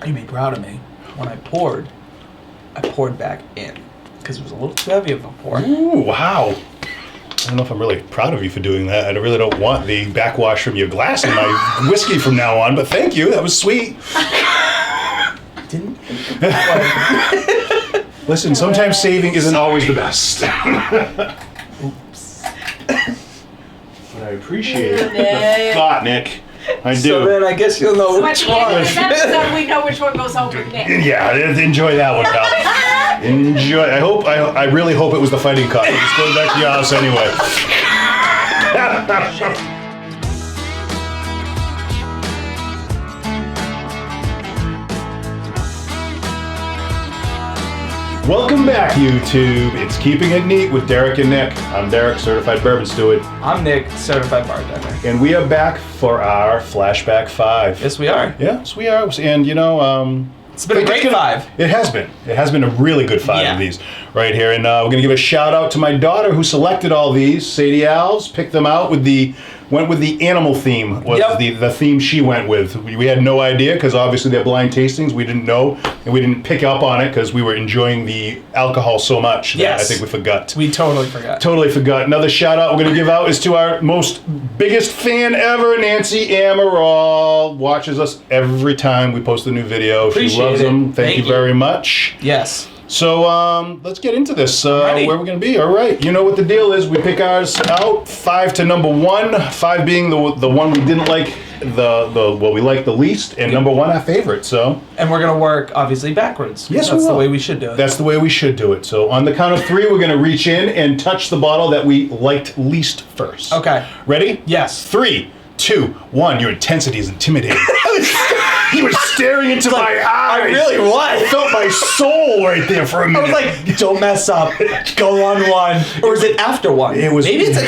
You'd be proud of me. When I poured back in. Because it was a little too heavy of a pour. Ooh, wow. I don't know if I'm really proud of you for doing that. I really don't want the backwash from your glass in my whiskey from now on, but thank you. That was sweet. Didn't. Listen, sometimes saving isn't always the best. Oops. But I appreciate the thought, Nick. I do. So then I guess you'll know which one. This episode, we know which one goes home with Nick. Yeah, enjoy that one, pal. Enjoy. I really hope it was the fighting cock. It's going back to your house anyway. Welcome back, YouTube. It's Keeping It Neat with Derek and Nick. I'm Derek, certified bourbon steward. I'm Nick, certified bartender. And we are back for our Flashback 5. Yes, we are. Yes, we are. And, It's been a great 5. It has been. It has been a really good 5 of these right here. And we're going to give a shout out to my daughter who selected all these. Sadie Alves picked them out went with the animal theme, was the theme she went with. We had no idea because obviously they're blind tastings. We didn't know and we didn't pick up on it because we were enjoying the alcohol so much that I think we forgot. We totally forgot. Totally forgot. Another shout out we're going to give out is to our biggest fan ever, Nancy Amaral. Watches us every time we post a new video. Appreciate she loves it. them. Thank you very much. Yes. So let's get into this. Where we're going to be. All right. You know what the deal is. We pick ours out. 5 to number 1. 5 being the one we didn't like, we like the least, and number 1 our favorite. So. And we're gonna work obviously backwards. Yes, that's the way we should do it. That's the way we should do it. So on the count of 3, we're going to reach in and touch the bottle that we liked least first. Okay. Ready? Yes. 3, 2, 1. Your intensity is intimidating. You were staring into my eyes. I really was. I felt my soul right there for a minute. I was like, don't mess up. Go on 1. Or is it after 1? It was. Maybe it's a 2.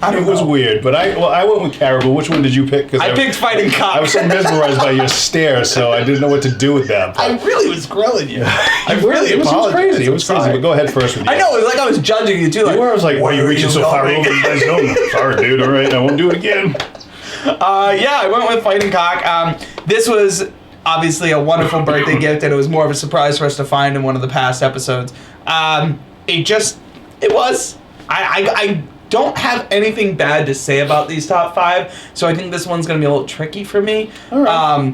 I don't know. It was weird, but I went with Caribou. Which one did you pick? I picked Fighting Cock. I was so mesmerized by your stare, so I didn't know what to do with that. I really was grilling you. I really it was apologize. crazy. It was crazy. But go ahead first with you. I know. It was like I was judging you too. Like, I was like, why are you reaching so far over? You guys know. Sorry, dude. All right, I won't do it again. I went with Fighting Cock. This was obviously a wonderful birthday gift, and it was more of a surprise for us to find in one of the past episodes. It was. I don't have anything bad to say about these top 5, so I think this one's going to be a little tricky for me. All right.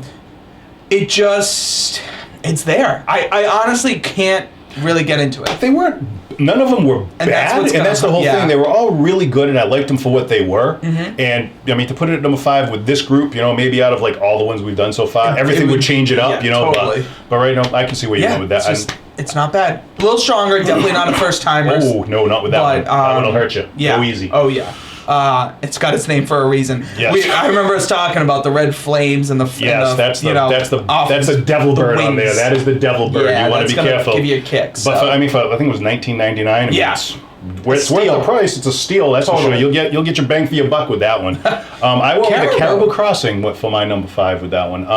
It's there. I honestly can't really get into it. They weren't. None of them were bad, and that's the whole thing. They were all really good, and I liked them for what they were. Mm-hmm. And I mean, to put it at number 5 with this group, maybe out of like all the ones we've done so far, everything would change it up, Totally. But right now, I can see where you're going with that. It's not bad. A little stronger, definitely not a first timer. Oh no, not with that one. That one will hurt you. Yeah. Go easy. Oh yeah. It's got its name for a reason. Yes. I remember us talking about the red flames and the that's the devil bird on there. That is the devil bird. Yeah, you want to be careful. Give you a kick. But I think it was $19.99. It's worth the price. It's a steal. That's for sure. You'll get your bang for your buck with that one. I went with the Caribou Crossing for my number 5 with that one.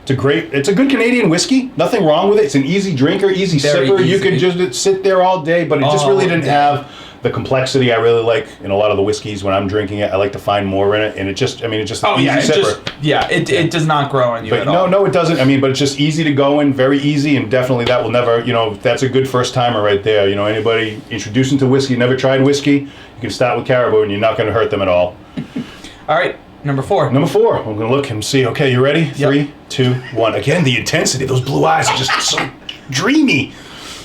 It's a good Canadian whiskey. Nothing wrong with it. It's an easy drinker, easy sipper. Easy. You could just sit there all day, but it just really didn't have the complexity I really like in a lot of the whiskeys when I'm drinking it. I like to find more in it, and it's just an easy sipper. It does not grow on you at all. No, it doesn't. But it's just easy to go in, very easy, and definitely that will never, that's a good first timer right there. Anybody introducing to whiskey, never tried whiskey, you can start with Caribou, and you're not going to hurt them at all. All right. Number 4. Number 4. I'm going to look and see. Okay, you ready? Yep. 3, 2, 1. Again, the intensity. Those blue eyes are just so dreamy.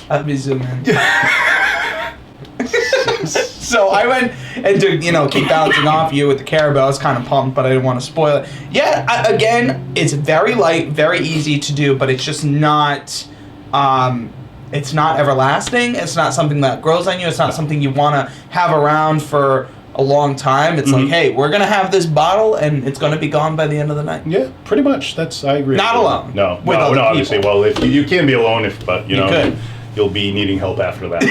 Let me zoom in. So I went and to keep bouncing off you with the Caribou. I was kind of pumped, but I didn't want to spoil it. Yeah, again, it's very light, very easy to do, but it's just not. It's not everlasting. It's not something that grows on you. It's not something you want to have around for a long time. It's like, hey, we're gonna have this bottle, and it's gonna be gone by the end of the night. Yeah, pretty much. I agree. Not alone. No, obviously. Well, if you can be alone, but you could. you'll be needing help after that.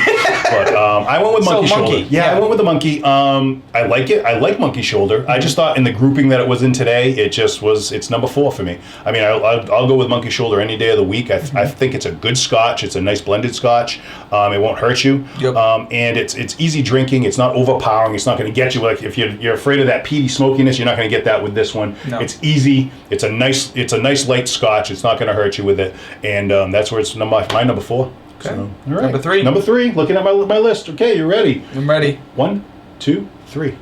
But I went with monkey shoulder. monkey. Yeah, I went with the monkey. I like it. I like monkey shoulder. I just thought in the grouping that it was in today, it's number 4 for me. I mean, I'll go with monkey shoulder any day of the week. I think it's a good scotch. It's a nice blended scotch. It won't hurt you. Yep. And it's easy drinking. It's not overpowering. It's not going to get you, like if you're afraid of that peaty smokiness, you're not going to get that with this one. No. It's easy. It's a nice light scotch. It's not going to hurt you with it. And that's where it's my number 4. Okay. So, all right. Number 3. Number 3. Looking at my list. Okay, you ready? I'm ready. 1, 2, 3.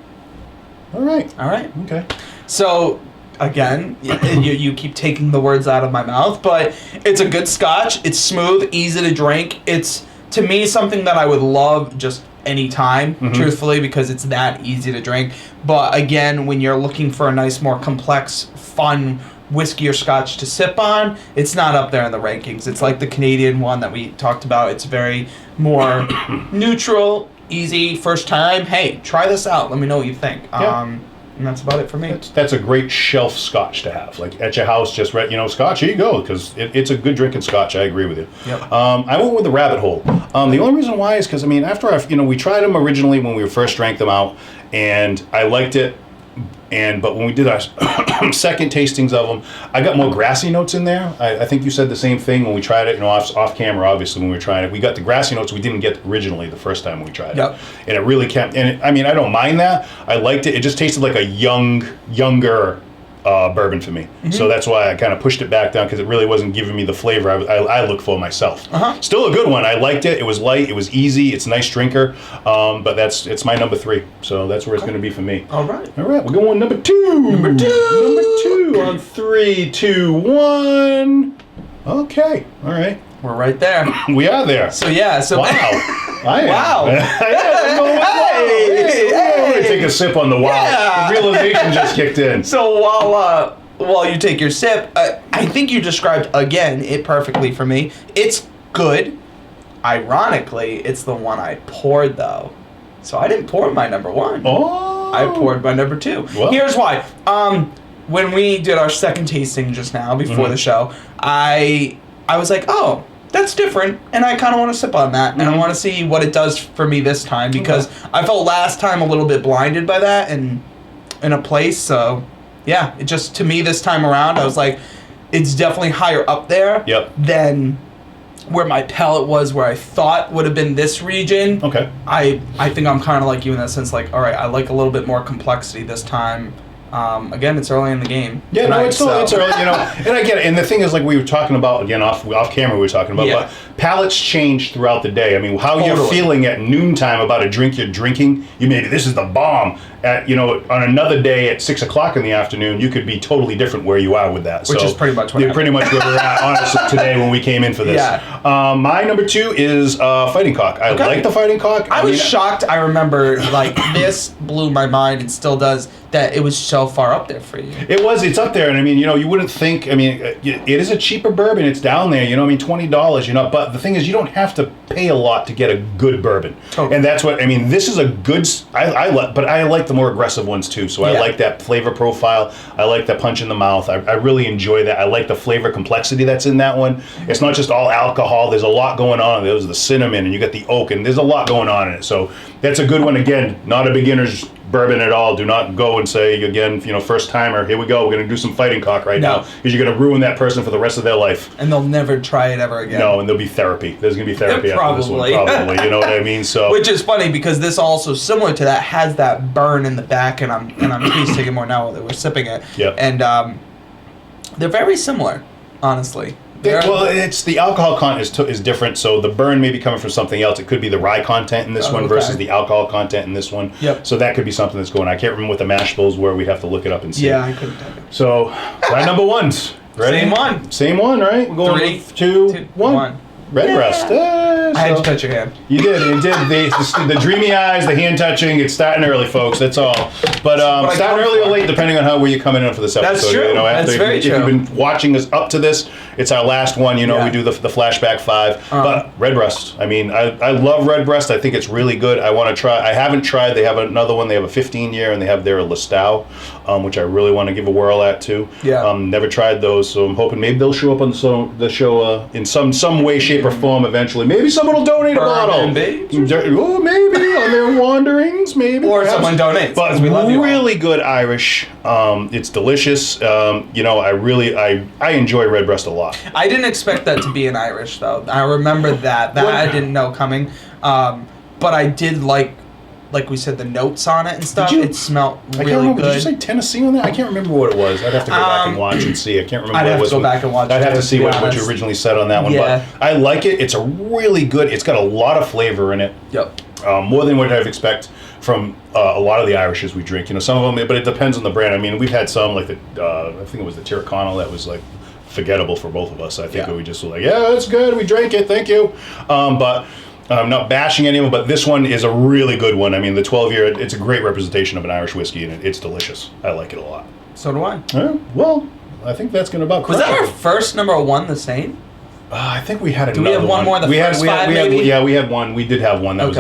All right. All right. Okay. So, again, you keep taking the words out of my mouth, but it's a good scotch. It's smooth, easy to drink. It's, to me, something that I would love just anytime, truthfully, because it's that easy to drink. But, again, when you're looking for a nice, more complex, fun whiskey or scotch to sip on, it's not up there in the rankings. It's like the Canadian one that we talked about. It's very more neutral, easy, first time. Hey, try this out. Let me know what you think. Yeah. And that's about it for me. That's a great shelf scotch to have. Like at your house, just scotch, here you go, because it's a good drinking scotch. I agree with you. Yep. I went with the Rabbit Hole. The only reason why is because, I mean, after we tried them originally when we first drank them out, and I liked it. But when we did our second tastings of them, I got more grassy notes in there. I think you said the same thing when we tried it, off camera, obviously, when we were trying it. We got the grassy notes we didn't get originally the first time we tried Yep. it. And it really kept, I don't mind that. I liked it. It just tasted like a younger bourbon for me. So that's why I kind of pushed it back down, because it really wasn't giving me the flavor I look for myself. Still a good one. I liked it. It was light. It was easy. It's a nice drinker. But it's my number 3. So that's where it's going to be for me. All right. All right. We're going number 2. Number 2 on 3, 2, 1. Okay. All right. We're right there. We are there. So, yeah. So, Wow. I am. Wow. I'm going to take a sip on the wow. Yeah. The realization just kicked in. So while you take your sip, I think you described, again, it perfectly for me. It's good. Ironically, it's the one I poured, though. So I didn't pour my number 1. Oh. I poured my number 2. Well. Here's why. When we did our second tasting just now, before the show, I was like, oh, that's different, and I kind of want to sip on that, and I want to see what it does for me this time, because I felt last time a little bit blinded by that and in a place, so yeah, it just, to me this time around, I was like, it's definitely higher up there than where my palate was, where I thought would have been this region. Okay. I think I'm kind of like you in that sense, like, all right, I like a little bit more complexity this time. Again, it's early in the game. Yeah, tonight, no, it's early, and I get it. And the thing is, like we were talking about, again, off camera we were talking about, but palates change throughout the day. I mean, how you're feeling at noontime about a drink you're drinking, this is the bomb. On another day at 6 o'clock in the afternoon, you could be totally different where you are with that. Which is pretty much what pretty much where we're at, honestly, today when we came in for this. Yeah. My number 2 is Fighting Cock. I like the Fighting Cock. I was shocked. I remember, this blew my mind and still does, that it was so far up there for you. It's up there, and you wouldn't think, it is a cheaper bourbon, it's down there, $20, but the thing is, you don't have to pay a lot to get a good bourbon. Totally. And that's what, this is a good, but I like the more aggressive ones too, so I like that flavor profile, I like that punch in the mouth, I really enjoy that, I like the flavor complexity that's in that one. It's not just all alcohol, there's a lot going on, there's the cinnamon, and you got the oak, and there's a lot going on in it, so that's a good one. Again, not a beginner's bourbon at all. Do not go and say, again, first timer, here we go, we're going to do some Fighting Cock right now, because you're going to ruin that person for the rest of their life. And they'll never try it ever again. No, and there'll be therapy. There's going to be therapy after this one, probably. You know what I mean? So, which is funny, because this also, similar to that, has that burn in the back, and I'm tasting it more now that we're sipping it. Yep. And they're very similar, honestly. It's the alcohol content is different, so the burn may be coming from something else. It could be the rye content in this one versus the alcohol content in this one. Yep. So that could be something that's going on. I can't remember what the mash bills were. We'd have to look it up and see. Yeah, I couldn't tell you. So, my number 1's. Ready? Same one, right? We're going 3, with 2, 1. Redbreast. I had to touch your hand. You did. The dreamy eyes, the hand touching. It's starting early, folks. That's all. But starting early or late, depending on where you're coming in for this episode. That's true. That's very true. If you've been watching us up to this, it's our last one. We do the Flashback 5. But Redbreast. I love Redbreast. I think it's really good. I want to try. I haven't tried. They have another one. They have a 15-year, and they have their Listau, which I really want to give a whirl at too. Yeah. Never tried those, so I'm hoping maybe they'll show up on the show in some way, shape, shape, or form eventually. Maybe someone will donate a bottle. Maybe on their wanderings, maybe. Or perhaps. someone donates. But we love you really good Irish. It's delicious. I enjoy Redbreast a lot. I didn't expect that to be an Irish, though. I remember that I didn't know coming. But I did like we said, the notes on it and stuff. It smelled really good. Did you say Tennessee on that? I can't remember what it was. I'd have to go back and watch and see. I can't remember I'd what have it was. to go back and watch I'd it, have to see be what honest. you originally said on that one. Yeah. But I like it. It's a really good, it's got a lot of flavor in it. Yep. More than what I'd expect from a lot of the Irishes we drink. Some of them, but it depends on the brand. I mean, we've had some, like I think it was the Tyrconnell that was like forgettable for both of us. I think we just were like, yeah, it's good. We drank it. Thank you. But I'm not bashing anyone, but this one is a really good one. I mean, the 12-year, it's a great representation of an Irish whiskey, and it's delicious. I like it a lot. So do I. Well, I think that's going to about Was that our first number one the same? I think we had another one. Do we have one more the first five, maybe? Yeah, we had one. We did have one. That was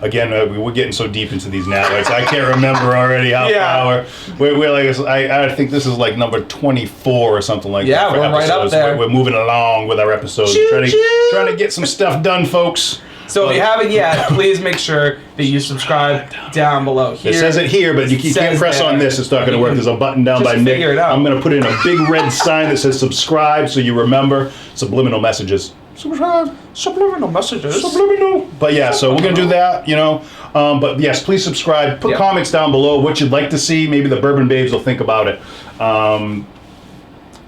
again, we were getting so deep into these now. I can't remember already how far. We're like, I think this is like number 24 or something like that. Yeah, we're right up there. We're moving along with our episodes. Trying to get some stuff done, folks. So if you haven't yet, please make sure that you subscribe down below here. It says it here, but you can't press on this. It's not going to work. There's a button down by Nick. I'm going to put in a big red sign that says subscribe so you remember subliminal messages. Subscribe. Subliminal messages. Subliminal. But yeah, so we're going to do that, But yes, please subscribe. Put comments down below what you'd like to see. Maybe the Bourbon Babes will think about it.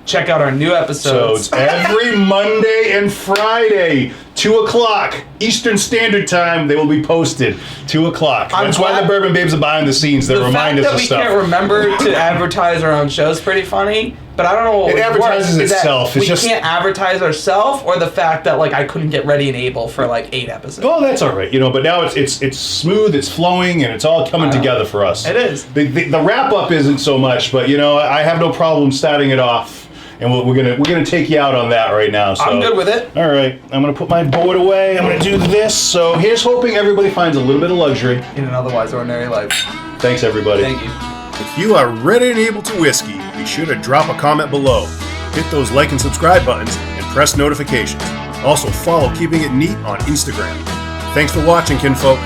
Check out our new episodes. So it's every Monday and Friday, 2 o'clock Eastern Standard Time. They will be posted 2 o'clock. That's why the Bourbon Babes are behind the scenes. They remind us of stuff. The fact that we can't remember to advertise our own show is pretty funny. But I don't know what it advertises itself. We can't advertise ourselves, or the fact that I couldn't get Ready and Able for 8 episodes. Well, that's all right, But now it's smooth, it's flowing, and it's all coming together for us. It is. The wrap up isn't so much, but I have no problem starting it off. And we're gonna take you out on that right now. So. I'm good with it. All right, I'm gonna put my board away. I'm gonna do this. So here's hoping everybody finds a little bit of luxury in an otherwise ordinary life. Thanks, everybody. Thank you. If you are ready and able to whiskey, be sure to drop a comment below. Hit those like and subscribe buttons and press notifications. Also follow Keeping It Neat on Instagram. Thanks for watching, kinfolk.